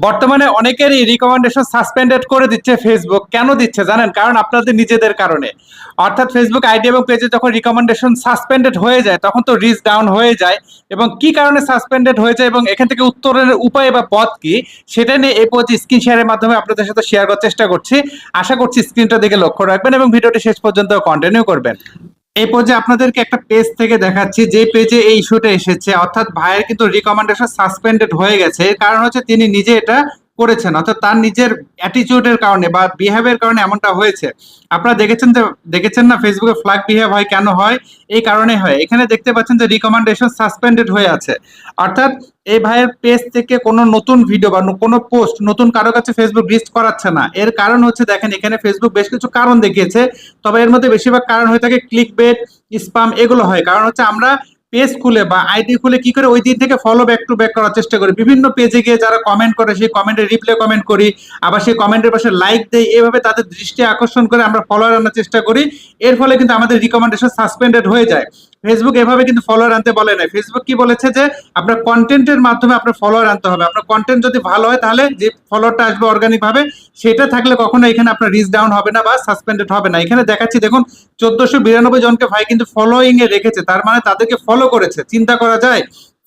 বর্তমানে অনেকেরই recommendation suspended করে দিচ্ছে ফেসবুক। কেন দিচ্ছে জানেন? কারণ আপনাদের নিজেদের কারণে। অর্থাৎ ফেসবুক আইডি এবং পেজে যখন রিকমেন্ডেশন সাসপেন্ডেড হয়ে যায় তখন তো রিচ ডাউন হয়ে যায়। এবং কি কারণে সাসপেন্ডেড হয়ে যায় এবং এখান থেকে উত্তরের উপায় বা পথ কি, সেটা নিয়ে এই পথ স্ক্রিন শেয়ারের মাধ্যমে আপনাদের সাথে শেয়ার করার চেষ্টা করছি। আশা করছি স্ক্রিনটা দিকে লক্ষ্য রাখবেন এবং ভিডিওটি শেষ পর্যন্ত কন্টিনিউ করবেন। এই পর্যায়ে আপনাদেরকে একটা পেজ থেকে দেখাচ্ছি যে পেজে এই ইস্যুটা এসেছে, অর্থাৎ ভাইয়ের কিন্তু রিকমেন্ডেশন সাসপেন্ডেড হয়ে গেছে। এর কারণ হচ্ছে তিনি নিজে এটা করেছেন, অর্থাৎ তার নিজের অ্যাটিটিউডের কারণে বা বিহেভিয়ার কারণে এমনটা হয়েছে। আপনারা দেখেছেন না ফেসবুকে ফ্ল্যাগ বিহেভ হয় কেন হয়? এই কারণে হয়। এখানে দেখতে পাচ্ছেন যে রিকমেন্ডেশন সাসপেন্ডেড হয়ে আছে, অর্থাৎ এই ভাইয়ের পেজ থেকে কোনো নতুন ভিডিও বা কোনো পোস্ট নতুন কারো কাছে ফেসবুক রিচ করাচ্ছে না। এর কারণ হচ্ছে দেখেন এখানে ফেসবুক বেশ কিছু কারণ দেখিয়েছে, তবে এর মধ্যে বেশিরভাগ কারণ হয়ে থাকে ক্লিক বেট, স্পাম, এগুলো হয়। কারণ হচ্ছে আমরা পেজ খুলে বা আইডি খুলে কি করে ওই দিন থেকে ফলো ব্যাক টু ব্যাক করার চেষ্টা করি, বিভিন্ন পেজে গিয়ে যারা কমেন্ট করে সেই কমেন্টে রিপ্লাই কমেন্ট করি, আবার সেই কমেন্টের পাশে লাইক দেই, এভাবে তাদের দৃষ্টি আকর্ষণ করে আমরা ফলোয়ার আনার চেষ্টা করি। এর ফলে কিন্তু আমাদের রিকমেন্ডেশন সাসপেন্ডেড হয়ে যায়। ফেসবুক এভাবে কিন্তু ফলোয়ার আনতে বলে না। ফেসবুক কি বলেছে যে আপনার কন্টেন্টের মাধ্যমে আপনার ফলোয়ার আনতে হবে। আপনার কন্টেন্ট যদি ভালো হয় তাহলে যে ফলোয়ারটা আসবে অর্গানিক ভাবে, সেটা থাকলে কখনো এখানে আপনার রিচ ডাউন হবে না বা সাসপেন্ডেড হবে না। এখানে দেখাচ্ছি দেখুন 1492 জনকে ভাই কিন্তু ফলোইং এ রেখেছে, তার মানে তাদেরকে ফলো করেছে। চিন্তা করা যায়,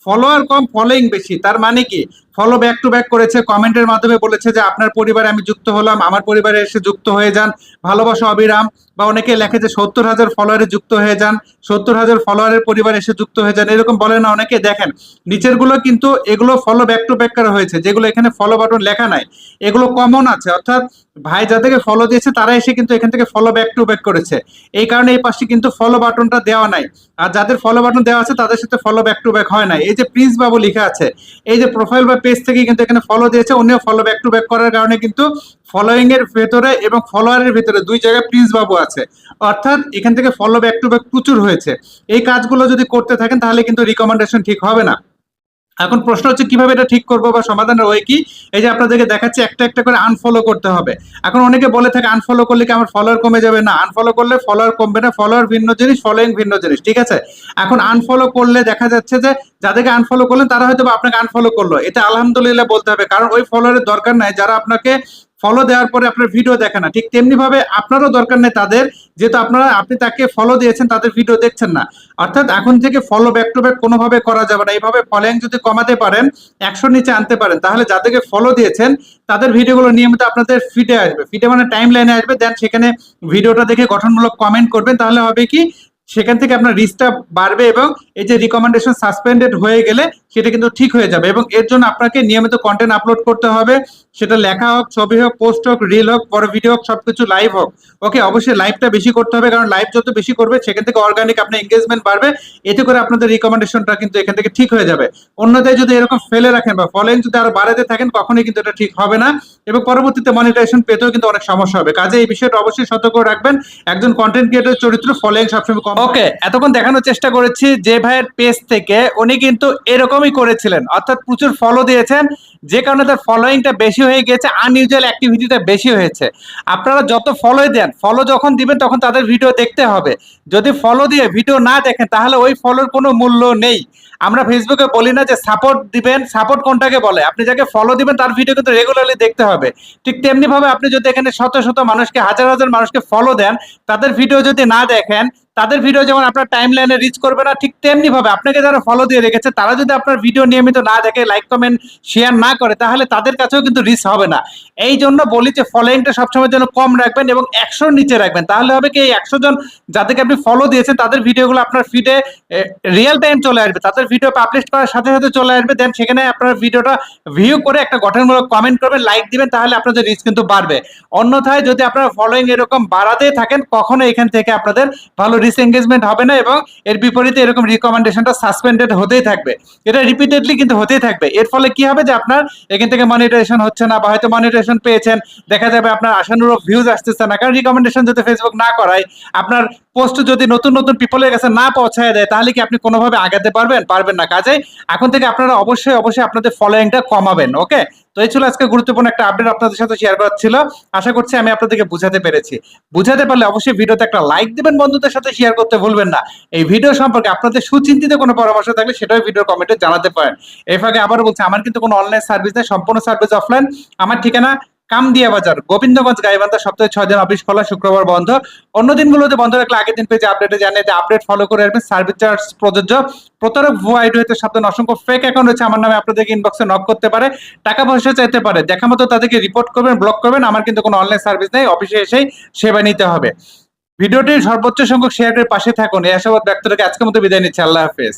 ফলোয়ার কম ফলোইং বেশি, তার মানে কি ফলো ব্যাক টু ব্যাক করেছে, কমেন্টের মাধ্যমে বলেছে যে আপনার পরিবারে আমি যুক্ত হলাম, আমার পরিবারে এসে যুক্ত হয়ে যান, ভালোবাসা অবিরাম। বা অনেকে লেখে যে 70,000 ফলোয়ারে যুক্ত হয়ে যান, 70,000 ফলোয়ারের পরিবার এসে যুক্ত হয়ে যান, এরকম বলে না অনেকে? দেখেন নিচের গুলো কিন্তু এগুলো ফলো ব্যাক টু ব্যাক করা হয়েছে, যেগুলো এখানে ফলো বাটন লেখা নাই এগুলো কমন আছে, অর্থাৎ ভাই যাদেরকে ফলো দিয়েছে তারা এসে কিন্তু এখান থেকে ফলো ব্যাক টু ব্যাক করেছে। এই কারণে এই পাশে কিন্তু ফলো বাটনটা দেওয়া নাই। আর যাদের ফলো বাটন দেওয়া আছে তাদের সাথে ফলো ব্যাক টু ব্যাক হয় না। এই যে প্রিন্স বাবু লেখা আছে, এই যে প্রোফাইল বা পেজ থেকে কিন্তু এখানে ফলো দিয়েছে, উনিও ফলো ব্যাক টু ব্যাক করার কারণে কিন্তু ফলোইং এর ভেতরে এবং ফলোয়ারের ভেতরে দুই জায়গায় প্রিন্স বাবু আছে, অর্থাৎ এখান থেকে ফলো ব্যাক টু ব্যাক প্রচুর হয়েছে। এই কাজগুলো যদি করতে থাকেন তাহলে কিন্তু রিকমেন্ডেশন ঠিক হবে না। এখন প্রশ্ন হচ্ছে কিভাবে এটা ঠিক করবো বা সমাধানের ওয়ে কি? এই যে আপনাদেরকে দেখাচ্ছি একটা একটা করে আনফলো করতে হবে। এখন অনেকে বলে থাকে আনফলো করলে কি আমার ফলোয়ার কমে যাবে? না, আনফলো করলে ফলোয়ার কমবে না। ফলোয়ার ভিন্ন জিনিস, ফলোইং ভিন্ন জিনিস, ঠিক আছে? এখন আনফলো করলে দেখা যাচ্ছে যে যাদেরকে আনফলো করলেন তারা হয়তো আপনাকে আনফলো করলো, এটা আলহামদুলিল্লাহ বলতে হবে, কারণ ওই ফলোয়ারের দরকার নাই যারা আপনাকে ফলো দেওয়ার পরে আপনার ভিডিও দেখে না। ঠিক তেমনি ভাবে আপনারও দরকার নেই তাদের, যেহেতু আপনি তাকে ফলো দিয়েছেন তাদের ভিডিও দেখছেন না। অর্থাৎ এখন থেকে ফলো ব্যাক টু ব্যাক কোনোভাবে করা যাবে না। এইভাবে ফলোইং যদি কমাতে পারেন, 100 নিচে আনতে পারেন, তাহলে যাদেরকে ফলো দিয়েছেন তাদের ভিডিওগুলো নিয়মিত আপনাদের ফিডে আসবে। ফিডে মানে টাইম লাইনে আসবে, দেন সেখানে ভিডিওটা দেখে গঠনমূলক কমেন্ট করবেন, তাহলে হবে কি সেখান থেকে আপনার রিচটা বাড়বে এবং এই যে রিকমেন্ডেশন সাসপেন্ডেড হয়ে গেলে সেটা কিন্তু ঠিক হয়ে যাবে। এবং এর জন্য আপনাকে নিয়মিত কন্টেন্ট আপলোড করতে হবে, সেটা লেখা হোক, ছবি হোক, পোস্ট হোক, রিল হোক, বড় ভিডিও হোক, সবকিছু লাইভ হোক। ওকে, অবশ্যই লাইভটা বেশি করতে হবে, কারণ লাইভ যত বেশি করবে সেখান থেকে অর্গানিক আপনার এঙ্গেজমেন্ট বাড়বে, এতে করে আপনাদের রিকমেন্ডেশনটা কিন্তু এখান থেকে ঠিক হয়ে যাবে। অন্যথায় যদি এরকম ফেলে রাখেন বা ফলোইং যদি আরো বাড়াতে থাকেন কখনোই কিন্তু এটা ঠিক হবে না এবং পরবর্তীতে মনিটাইজেশন পেতেও কিন্তু অনেক সমস্যা হবে। কাজে এই বিষয়টা অবশ্যই সতর্ক রাখবেন। একজন কন্টেন্ট ক্রিয়েটর চরিত্র, ফলোইং সবসময় কম। ওকে, এতক্ষণ দেখানোর চেষ্টা করেছি যে ভাইয়ের পেজ থেকে উনি কিন্তু এরকমই করেছিলেন, অর্থাৎ প্রচুর ফলো দিয়েছেন, যে কারণে তার ফলোইংটা বেশি হয়ে গেছে, আনইউজুয়াল অ্যাক্টিভিটিটা বেশি হয়েছে। আপনারা যত ফলো দেন, ফলো যখন দিবেন তখন তাদের ভিডিও দেখতে হবে। যদি ফলো দিয়ে ভিডিও না দেখেন তাহলে ওই ফলোর কোনো মূল্য নেই। আমরা ফেসবুকে বলি না যে সাপোর্ট দিবেন, সাপোর্ট কোনটাকে বলে? আপনি যাকে ফলো দিবেন তার ভিডিও কিন্তু রেগুলারলি দেখতে হবে। ঠিক তেমনি ভাবে আপনি যদি এখানে শত শত মানুষকে, হাজার হাজার মানুষকে ফলো দেন, তাদের ভিডিও যদি না দেখেন, তাদের ভিডিও যেমন আপনার টাইম লাইনে রিচ করবে না, ঠিক তেমনি ভাবে আপনাকে যারা ফলো দিয়ে রেখেছে তারা যদি আপনার ভিডিও নিয়মিত না দেখে, লাইক কমেন্ট শেয়ার না করে, তাহলে তাদের কাছেও কিন্তু রিচ হবে না। এই জন্য বলি যে ফলোইংটা সবসময় যেন কম রাখবেন এবং 100 নিচে রাখবেন। তাহলে হবে কি, এই 100 জন যাদেরকে আপনি ফলো দিয়েছেন তাদের ভিডিওগুলো আপনার ফিডে রিয়েল টাইম চলে আসবে, তাদের ভিডিও পাবলিশ করার সাথে সাথে চলে আসবে। দেন সেখানে আপনার ভিডিওটা ভিউ করে একটা গঠনমূলক কমেন্ট করবেন, লাইক দিবেন, তাহলে আপনাদের রিচ কিন্তু বাড়বে। অন্যথায় যদি আপনারা ফলোইং এরকম বাড়াতেই থাকেন, কখনো এখান থেকে আপনাদের ভালো রিচ এঙ্গেজমেন্ট হবে না এবং এর বিপরীতে এরকম রিকমেন্ডেশনটা সাসপেন্ডেড হতেই থাকবে। এটা রিপিটেডলি কিন্তু হতেই থাকবে। এর ফলে কি হবে যে আপনার এখান থেকে মনিটাইজেশন হচ্ছে না, বা হয়তো মনিটাইজেশন পেয়েছেন, দেখা যাবে আপনার আশানুরূপ ভিউজ আসতেছে না, কারণ রিকমেন্ডেশন যদি ফেসবুক না করায়, আপনার পোস্ট যদি নতুন নতুন পিপলের কাছে না পৌঁছায় দেয়, তাহলে কি আপনি কোনোভাবে আগাতে পারবেন? পারবেন না। কাজে এখন থেকে আপনারা অবশ্যই অবশ্যই আপনাদের ফলোইংটা কমাবেন। ওকে, তো এই ছিল আজকে গুরুত্বপূর্ণ একটা আপডেট আপনাদের সাথে শেয়ার করার ছিল। আশা করছি আমি আপনাদেরকে বুঝাতে পেরেছি। বুঝাতে পারলে অবশ্যই ভিডিওতে একটা লাইক দিবেন, বন্ধুদের সাথে শেয়ার করতে ভুলবেন না। এই ভিডিও সম্পর্কে আপনাদের সুচিন্তিত কোনো পরামর্শ থাকলে সেটাও ভিডিওর কমেন্টে জানাতে পারেন। এর ফাঁকে আবারও বলছি, আমার কিন্তু কোনো অনলাইন সার্ভিস নেই, সম্পূর্ণ সার্ভিস অফলাইন। আমার ঠিকানা কামদিয়া বাজার, গোবিন্দগঞ্জ, গাইবান্ধা। সপ্তাহে 6 দিন অফিস খোলা, শুক্রবার বন্ধ। অন্য দিনগুলোতে বন্ধ রাখলে আগের দিন পেজে আপডেটে জানিয়ে যে আপডেট ফলো করে রাখবেন। সার্ভিস চার্জ প্রযোজ্য। প্রতারক ভুয়া আইডি হতে সাবধান, অসংখ্য ফেক অ্যাকাউন্ট রয়েছে আমার নামে, আপনাদেরকে ইনবক্সে নক করতে পারে, টাকা পয়সা চাইতে পারে। দেখা মতো তাদেরকে রিপোর্ট করবেন, ব্লক করবেন। আমার কিন্তু কোনো অনলাইন সার্ভিস নেই, অফিসে এসেই সেবা নিতে হবে। ভিডিওটির সর্বোচ্চ সংখ্যক শেয়ার করে পাশে থাকুন, এই আশাবাদ ব্যক্ত রেখে আজকের মতো বিদায় নিচ্ছি। আল্লাহ হাফেজ।